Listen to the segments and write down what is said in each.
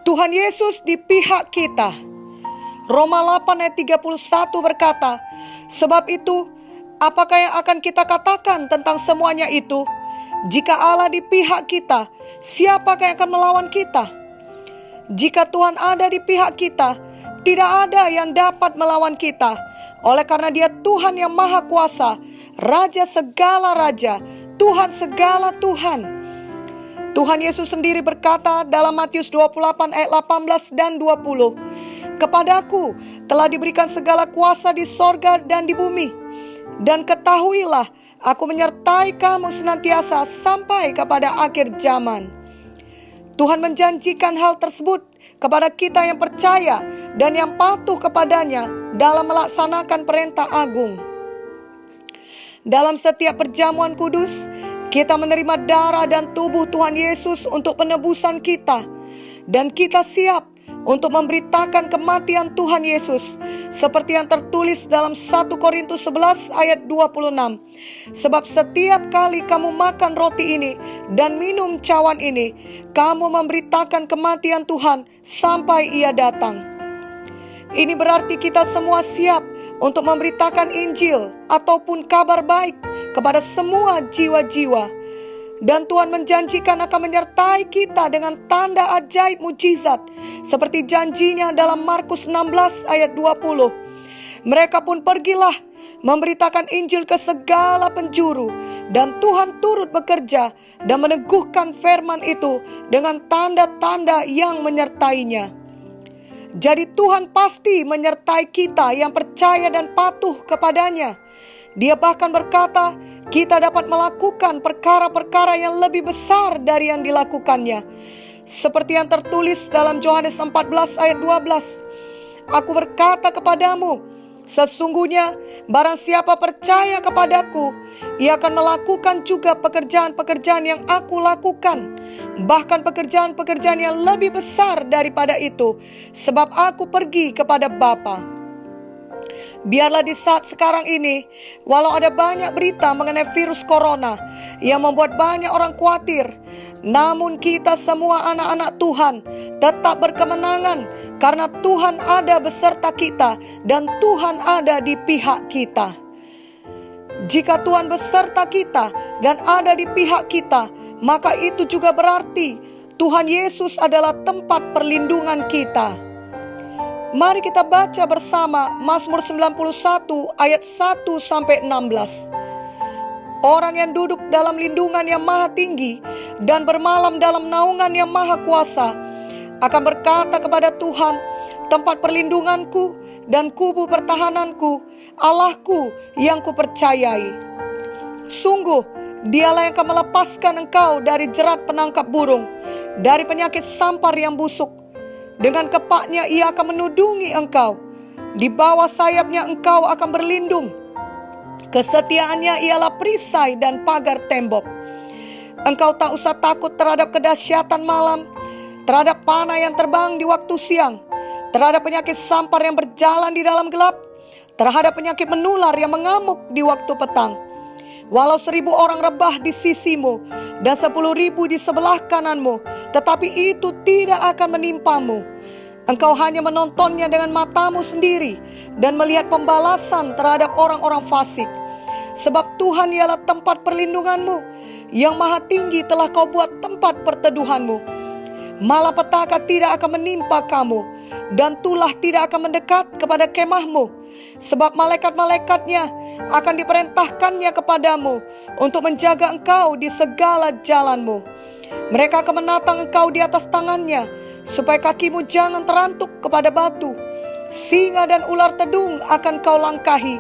Tuhan Yesus di pihak kita. Roma 8 ayat 31 berkata, sebab itu, apakah yang akan kita katakan tentang semuanya itu? Jika Allah di pihak kita, siapakah yang akan melawan kita? Jika Tuhan ada di pihak kita, tidak ada yang dapat melawan kita. Oleh karena Dia Tuhan yang Maha Kuasa, Raja segala raja, Tuhan segala Tuhan. Tuhan Yesus sendiri berkata dalam Matius 28 ayat 18 dan 20, kepadaku telah diberikan segala kuasa di sorga dan di bumi. Dan ketahuilah, aku menyertai kamu senantiasa sampai kepada akhir zaman. Tuhan menjanjikan hal tersebut kepada kita yang percaya dan yang patuh kepadanya dalam melaksanakan perintah agung. Dalam setiap perjamuan kudus, kita menerima darah dan tubuh Tuhan Yesus untuk penebusan kita. Dan kita siap untuk memberitakan kematian Tuhan Yesus. Seperti yang tertulis dalam 1 Korintus 11 ayat 26. Sebab setiap kali kamu makan roti ini dan minum cawan ini, kamu memberitakan kematian Tuhan sampai Ia datang. Ini berarti kita semua siap untuk memberitakan Injil ataupun kabar baik kepada semua jiwa-jiwa. Dan Tuhan menjanjikan akan menyertai kita dengan tanda ajaib mujizat seperti janjinya dalam Markus 16 ayat 20. Mereka pun pergilah memberitakan Injil ke segala penjuru, dan Tuhan turut bekerja dan meneguhkan firman itu dengan tanda-tanda yang menyertainya. Jadi Tuhan pasti menyertai kita yang percaya dan patuh kepadanya. Dia bahkan berkata, kita dapat melakukan perkara-perkara yang lebih besar dari yang dilakukannya. Seperti yang tertulis dalam Yohanes 14 ayat 12. Aku berkata kepadamu, sesungguhnya barang siapa percaya kepadaku, ia akan melakukan juga pekerjaan-pekerjaan yang aku lakukan. Bahkan pekerjaan-pekerjaan yang lebih besar daripada itu, sebab aku pergi kepada Bapa. Biarlah di saat sekarang ini, walau ada banyak berita mengenai virus corona yang membuat banyak orang khawatir, namun kita semua anak-anak Tuhan tetap berkemenangan karena Tuhan ada beserta kita dan Tuhan ada di pihak kita. Jika Tuhan beserta kita dan ada di pihak kita, maka itu juga berarti Tuhan Yesus adalah tempat perlindungan kita. Mari kita baca bersama Mazmur 91 ayat 1-16. Orang yang duduk dalam lindungan yang maha tinggi dan bermalam dalam naungan yang maha kuasa akan berkata kepada Tuhan, tempat perlindunganku dan kubu pertahananku, Allahku yang kupercayai. Sungguh, Dialah yang akan melepaskan engkau dari jerat penangkap burung, dari penyakit sampar yang busuk. Dengan kepaknya Ia akan menudungi engkau. Di bawah sayapnya engkau akan berlindung. Kesetiaannya ialah perisai dan pagar tembok. Engkau tak usah takut terhadap kedahsyatan malam, terhadap panah yang terbang di waktu siang, terhadap penyakit sampar yang berjalan di dalam gelap, terhadap penyakit menular yang mengamuk di waktu petang. Walau 1.000 orang rebah di sisimu dan 10.000 di sebelah kananmu, tetapi itu tidak akan menimpamu. Engkau hanya menontonnya dengan matamu sendiri dan melihat pembalasan terhadap orang-orang fasik. Sebab Tuhan ialah tempat perlindunganmu, yang maha tinggi telah kau buat tempat perteduhanmu. Malapetaka tidak akan menimpa kamu, dan tulah tidak akan mendekat kepada kemahmu. Sebab malaikat-malaikatnya akan diperintahkannya kepadamu untuk menjaga engkau di segala jalanmu. Mereka akan menatang engkau di atas tangannya, supaya kakimu jangan terantuk kepada batu. Singa dan ular tedung akan kau langkahi.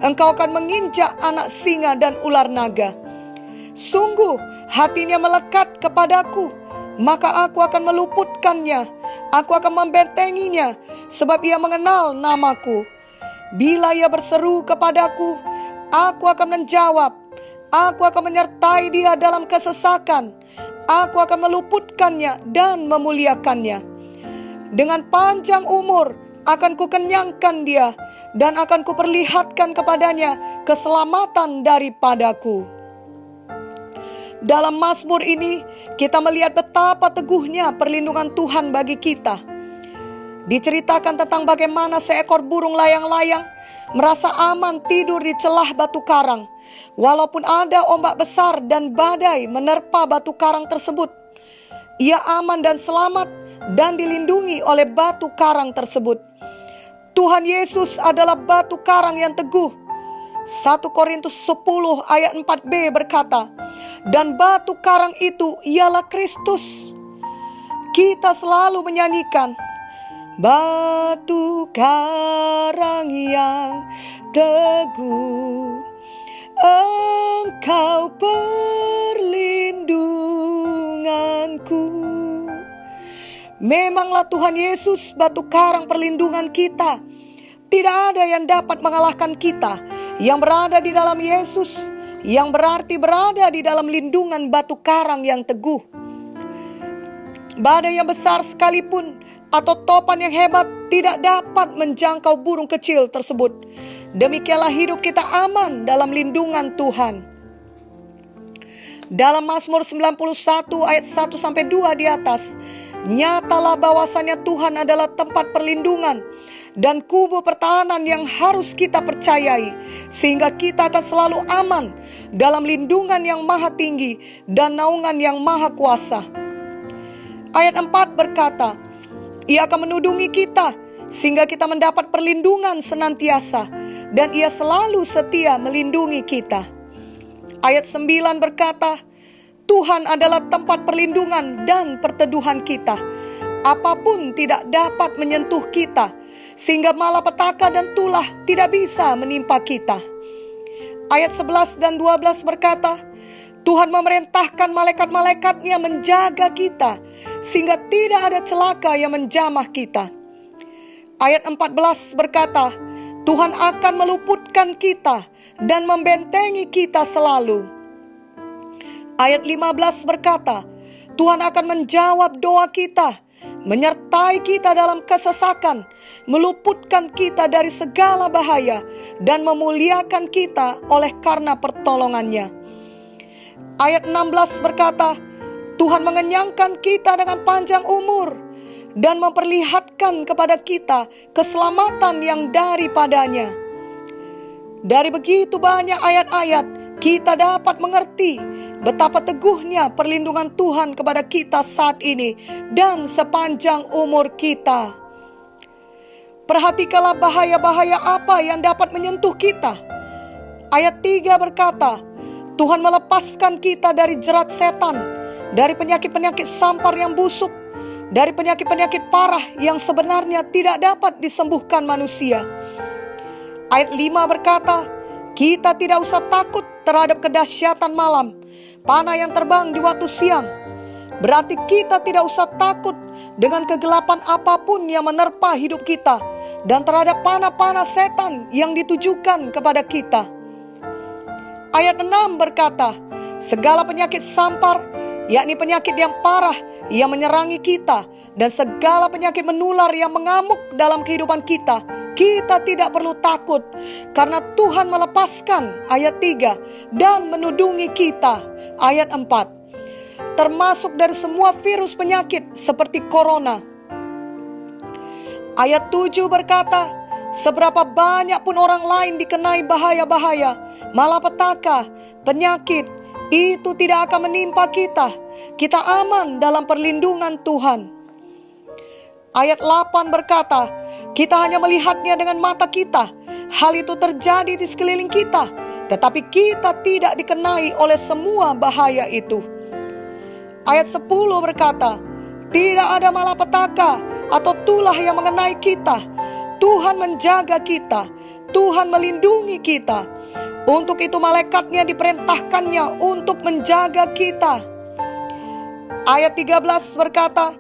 Engkau akan menginjak anak singa dan ular naga. Sungguh hatinya melekat kepadaku, maka aku akan meluputkannya. Aku akan membentenginya, sebab ia mengenal namaku. Bila ia berseru kepadaku, aku akan menjawab. Aku akan menyertai dia dalam kesesakan. Aku akan meluputkannya dan memuliakannya. Dengan panjang umur akan kukenyangkan dia, dan akan kuperlihatkan kepadanya keselamatan daripadaku. Dalam Mazmur ini, kita melihat betapa teguhnya perlindungan Tuhan bagi kita. Diceritakan tentang bagaimana seekor burung layang-layang merasa aman tidur di celah batu karang, walaupun ada ombak besar dan badai menerpa batu karang tersebut. Ia aman dan selamat dan dilindungi oleh batu karang tersebut. Tuhan Yesus adalah batu karang yang teguh. 1 Korintus 10 ayat 4b berkata, dan batu karang itu ialah Kristus. Kita selalu menyanyikan, batu karang yang teguh, Engkau perlindunganku. Memanglah Tuhan Yesus batu karang perlindungan kita. Tidak ada yang dapat mengalahkan kita yang berada di dalam Yesus, yang berarti berada di dalam lindungan batu karang yang teguh. Badai yang besar sekalipun atau topan yang hebat tidak dapat menjangkau burung kecil tersebut. Demikianlah hidup kita aman dalam lindungan Tuhan. Dalam Mazmur 91 ayat 1-2 di atas, nyatalah bahwasannya Tuhan adalah tempat perlindungan dan kubu pertahanan yang harus kita percayai, sehingga kita akan selalu aman dalam lindungan yang maha tinggi dan naungan yang maha kuasa. Ayat 4 berkata, Ia akan menudungi kita sehingga kita mendapat perlindungan senantiasa, dan Ia selalu setia melindungi kita. Ayat 9 berkata, Tuhan adalah tempat perlindungan dan perteduhan kita. Apapun tidak dapat menyentuh kita, sehingga malapetaka dan tulah tidak bisa menimpa kita. Ayat 11 dan 12 berkata, Tuhan memerintahkan malaikat-malaikatnya menjaga kita, sehingga tidak ada celaka yang menjamah kita. Ayat 14 berkata, Tuhan akan meluputkan kita dan membentengi kita selalu. Ayat 15 berkata, Tuhan akan menjawab doa kita, menyertai kita dalam kesesakan, meluputkan kita dari segala bahaya, dan memuliakan kita oleh karena pertolongannya. Ayat 16 berkata, Tuhan mengenyangkan kita dengan panjang umur dan memperlihatkan kepada kita keselamatan yang daripadanya. Dari begitu banyak ayat-ayat, kita dapat mengerti betapa teguhnya perlindungan Tuhan kepada kita saat ini dan sepanjang umur kita. Perhatikanlah bahaya-bahaya apa yang dapat menyentuh kita. Ayat 3 berkata, Tuhan melepaskan kita dari jerat setan, dari penyakit-penyakit sampar yang busuk, dari penyakit-penyakit parah yang sebenarnya tidak dapat disembuhkan manusia. Ayat 5 berkata, kita tidak usah takut terhadap kedahsyatan malam, panah yang terbang di waktu siang. Berarti kita tidak usah takut dengan kegelapan apapun yang menerpa hidup kita, dan terhadap panah-panah setan yang ditujukan kepada kita. Ayat 6 berkata, segala penyakit sampar, yakni penyakit yang parah yang menyerangi kita, dan segala penyakit menular yang mengamuk dalam kehidupan kita, kita tidak perlu takut, karena Tuhan melepaskan, ayat 3, dan menudungi kita, ayat 4, termasuk dari semua virus penyakit seperti corona. Ayat 7 berkata, seberapa banyak pun orang lain dikenai bahaya-bahaya, malapetaka, penyakit, itu tidak akan menimpa kita. Kita aman dalam perlindungan Tuhan. Ayat 8 berkata, kita hanya melihatnya dengan mata kita. Hal itu terjadi di sekeliling kita, tetapi kita tidak dikenai oleh semua bahaya itu. Ayat 10 berkata, tidak ada malapetaka atau tulah yang mengenai kita. Tuhan menjaga kita, Tuhan melindungi kita. Untuk itu malaikatnya diperintahkannya untuk menjaga kita. Ayat 13 berkata,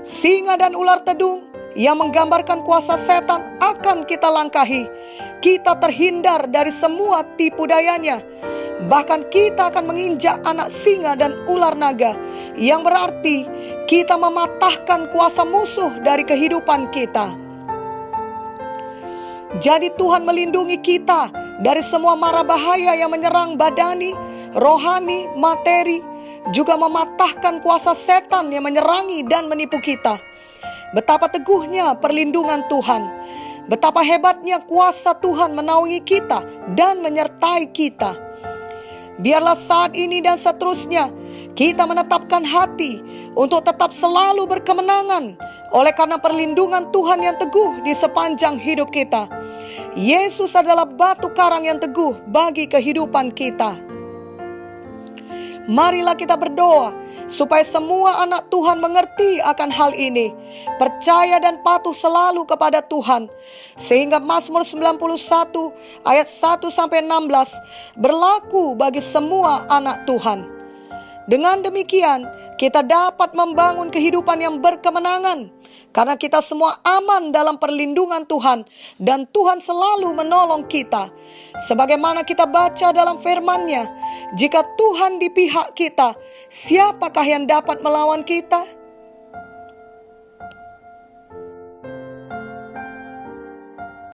singa dan ular tedung yang menggambarkan kuasa setan akan kita langkahi. Kita terhindar dari semua tipu dayanya. Bahkan kita akan menginjak anak singa dan ular naga, yang berarti kita mematahkan kuasa musuh dari kehidupan kita. Jadi Tuhan melindungi kita dari semua mara bahaya yang menyerang badani, rohani, materi, juga mematahkan kuasa setan yang menyerangi dan menipu kita. Betapa teguhnya perlindungan Tuhan. Betapa hebatnya kuasa Tuhan menaungi kita dan menyertai kita. Biarlah saat ini dan seterusnya kita menetapkan hati untuk tetap selalu berkemenangan oleh karena perlindungan Tuhan yang teguh di sepanjang hidup kita. Yesus adalah batu karang yang teguh bagi kehidupan kita. Marilah kita berdoa supaya semua anak Tuhan mengerti akan hal ini, percaya dan patuh selalu kepada Tuhan, sehingga Mazmur 91 ayat 1-16 berlaku bagi semua anak Tuhan. Dengan demikian, kita dapat membangun kehidupan yang berkemenangan, karena kita semua aman dalam perlindungan Tuhan, dan Tuhan selalu menolong kita. Sebagaimana kita baca dalam firman-Nya, jika Tuhan di pihak kita, siapakah yang dapat melawan kita?